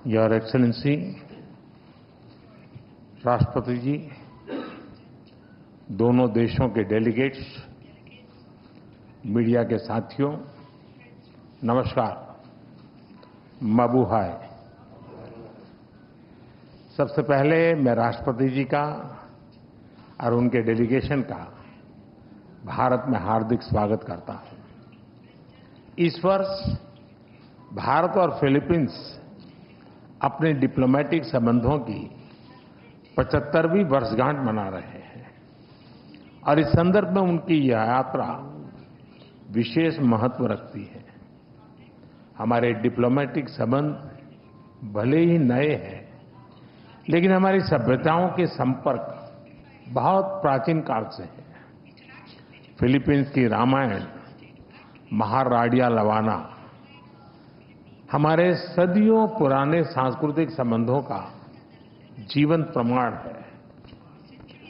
Your excellency, राष्ट्रपति जी, दोनों देशों के डेलीगेट्स, मीडिया के साथियों, नमस्कार। मबूहाय। सबसे पहले मैं राष्ट्रपति जी का और उनके डेलीगेशन का भारत में हार्दिक स्वागत करता हूं। इस वर्ष भारत और फिलीपींस अपने डिप्लोमेटिक संबंधों की 75वीं वर्षगांठ मना रहे हैं और इस संदर्भ में उनकी यह यात्रा विशेष महत्व रखती है। हमारे डिप्लोमेटिक संबंध भले ही नए हैं, लेकिन हमारी सभ्यताओं के संपर्क बहुत प्राचीन काल से हैं। फिलीपींस की रामायण, महाराडिया लवाना हमारे सदियों पुराने सांस्कृतिक संबंधों का जीवंत प्रमाण है।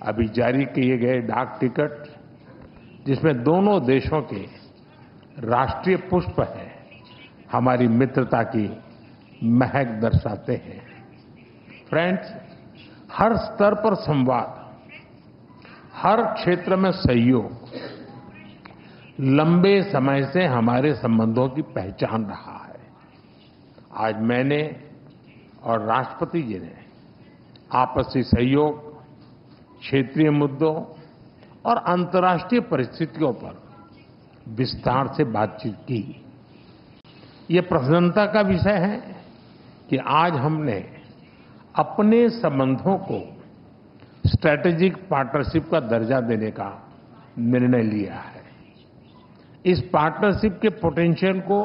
अभी जारी किए गए डाक टिकट, जिसमें दोनों देशों के राष्ट्रीय पुष्प हैं, हमारी मित्रता की महक दर्शाते हैं। फ्रेंड्स, हर स्तर पर संवाद, हर क्षेत्र में सहयोग लंबे समय से हमारे संबंधों की पहचान रहा है। आज मैंने और राष्ट्रपति जी ने आपसी सहयोग, क्षेत्रीय मुद्दों और अंतर्राष्ट्रीय परिस्थितियों पर विस्तार से बातचीत की। ये प्रसन्नता का विषय है कि आज हमने अपने संबंधों को स्ट्रैटेजिक पार्टनरशिप का दर्जा देने का निर्णय लिया है। इस पार्टनरशिप के पोटेंशियल को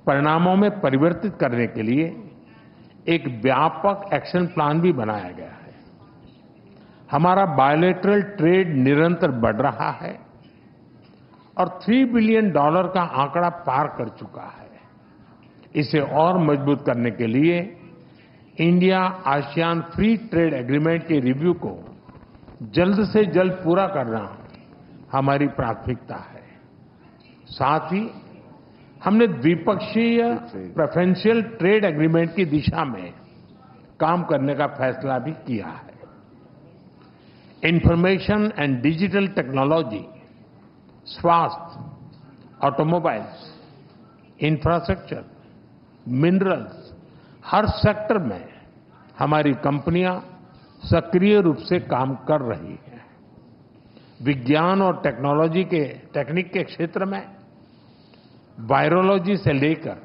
परिणामों में परिवर्तित करने के लिए एक व्यापक एक्शन प्लान भी बनाया गया है। हमारा बायलैटरल ट्रेड निरंतर बढ़ रहा है और $3 बिलियन का आंकड़ा पार कर चुका है। इसे और मजबूत करने के लिए India ASEAN free trade agreement के रिव्यू को जल्द से जल्द पूरा करना हमारी प्राथमिकता है। साथ ही हमने द्विपक्षीय प्रेफरेंशियल ट्रेड एग्रीमेंट की दिशा में काम करने का फैसला भी किया है। इंफॉर्मेशन एंड डिजिटल टेक्नोलॉजी, स्वास्थ्य, ऑटोमोबाइल्स, इंफ्रास्ट्रक्चर, मिनरल्स, हर सेक्टर में हमारी कंपनियां सक्रिय रूप से काम कर रही हैं। विज्ञान और टेक्निक के क्षेत्र में वायरोलॉजी से लेकर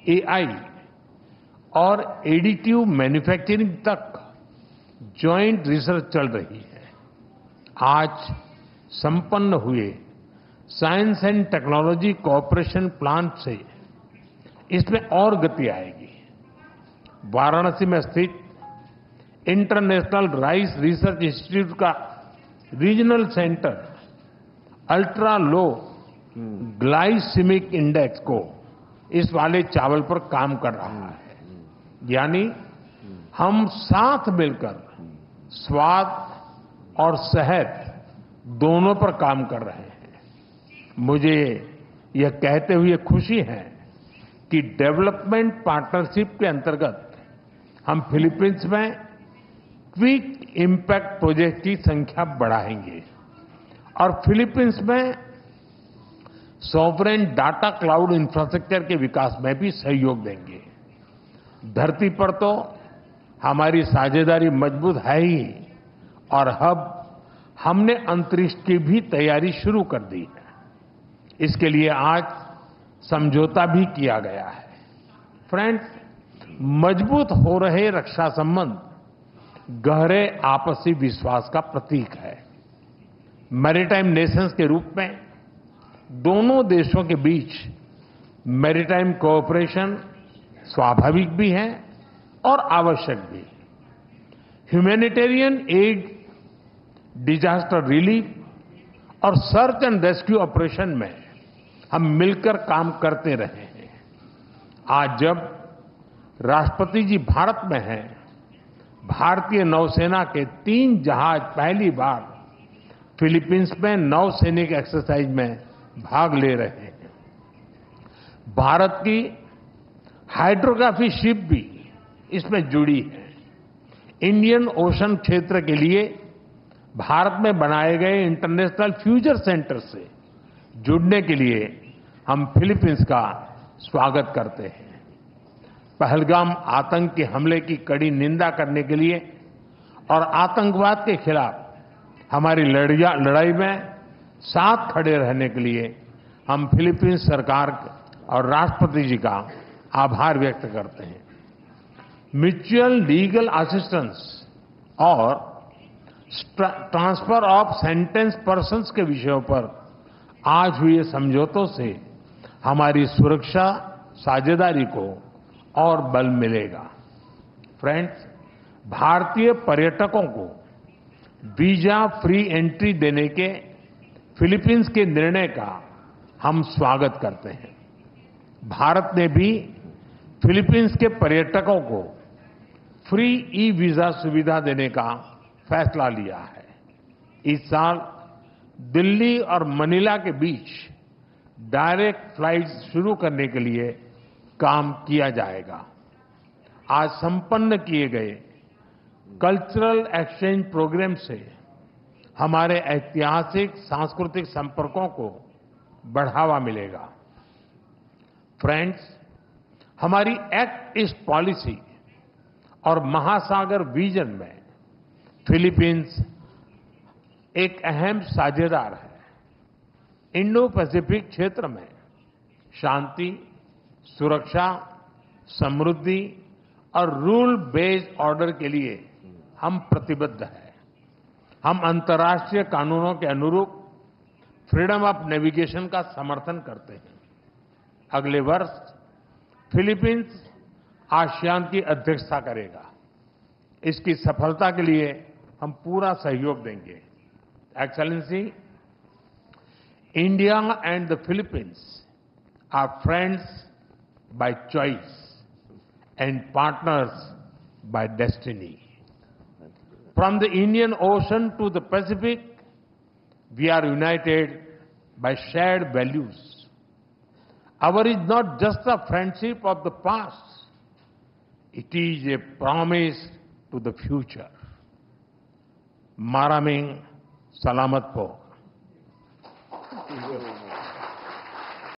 एआई और एडिटिव मैन्युफैक्चरिंग तक जॉइंट रिसर्च चल रही है। आज संपन्न हुए science and technology cooperation plan से इसमें और गति आएगी। वाराणसी में स्थित इंटरनेशनल राइस रिसर्च इंस्टीट्यूट का regional centre ultra low glycaemic index को इस वाले चावल पर काम कर रहा है। यानी हम साथ मिलकर स्वाद और सेहत दोनों पर काम कर रहे हैं। मुझे यह कहते हुए खुशी है कि डेवलपमेंट पार्टनरशिप के अंतर्गत हम फिलीपींस में क्विक इम्पैक्ट प्रोजेक्ट की संख्या बढ़ाएंगे और फिलीपींस में सॉवरेन डाटा क्लाउड इंफ्रास्ट्रक्चर के विकास में भी सहयोग देंगे। धरती पर तो हमारी साझेदारी मजबूत है ही, और अब हमने अंतरिक्ष की भी तैयारी शुरू कर दी है। इसके लिए आज समझौता भी किया गया है। फ्रेंड्स, मजबूत हो रहे रक्षा संबंध गहरे आपसी विश्वास का प्रतीक है। मैरीटाइम नेशंस के रूप में दोनों देशों के बीच मैरीटाइम कोऑपरेशन स्वाभाविक भी है और आवश्यक भी। ह्यूमैनिटेरियन एड, डिजास्टर रिलीफ और सर्च एंड रेस्क्यू ऑपरेशन में हम मिलकर काम करते रहे हैं। आज जब राष्ट्रपति जी भारत में हैं, भारतीय नौसेना के 3 जहाज पहली बार फिलीपींस में नौसैनिक एक्सरसाइज में भाग ले रहे हैं। भारत की हाइड्रोग्राफी शिप भी इसमें जुड़ी है। इंडियन ओशन क्षेत्र के लिए भारत में बनाए गए इंटरनेशनल फ्यूचर सेंटर से जुड़ने के लिए हम फिलीपींस का स्वागत करते हैं। पहलगाम आतंक के हमले की कड़ी निंदा करने के लिए और आतंकवाद के खिलाफ हमारी लड़ाई में साथ खड़े रहने के लिए हम फिलीपींस सरकार और राष्ट्रपति जी का आभार व्यक्त करते हैं। म्यूचुअल लीगल असिस्टेंस और ट्रांसफर ऑफ सेंटेंस पर्सन्स के विषयों पर आज हुए समझौतों से हमारी सुरक्षा साझेदारी को और बल मिलेगा। फ्रेंड्स, भारतीय पर्यटकों को वीजा फ्री एंट्री देने के फिलीपींस के निर्णय का हम स्वागत करते हैं। भारत ने भी फिलीपींस के पर्यटकों को फ्री ई वीजा सुविधा देने का फैसला लिया है। इस साल दिल्ली और मनीला के बीच डायरेक्ट फ्लाइट्स शुरू करने के लिए काम किया जाएगा। आज संपन्न किए गए कल्चरल एक्सचेंज प्रोग्राम से हमारे ऐतिहासिक सांस्कृतिक संपर्कों को बढ़ावा मिलेगा। फ्रेंड्स, हमारी एक्ट ईस्ट पॉलिसी और महासागर विजन में फिलीपींस एक अहम साझेदार है। इंडो पैसिफिक क्षेत्र में शांति, सुरक्षा, समृद्धि और रूल बेस्ड ऑर्डर के लिए हम प्रतिबद्ध हैं। हम अंतर्राष्ट्रीय कानूनों के अनुरूप फ्रीडम ऑफ नेविगेशन का समर्थन करते हैं। अगले वर्ष फिलीपींस आसियान की अध्यक्षता करेगा। इसकी सफलता के लिए हम पूरा सहयोग देंगे। Excellency, India and the Philippines are friends by choice and partners by destiny. From the Indian Ocean to the Pacific, we are united by shared values. Ours is not just a friendship of the past, it is a promise to the future. Maraming Salamat po.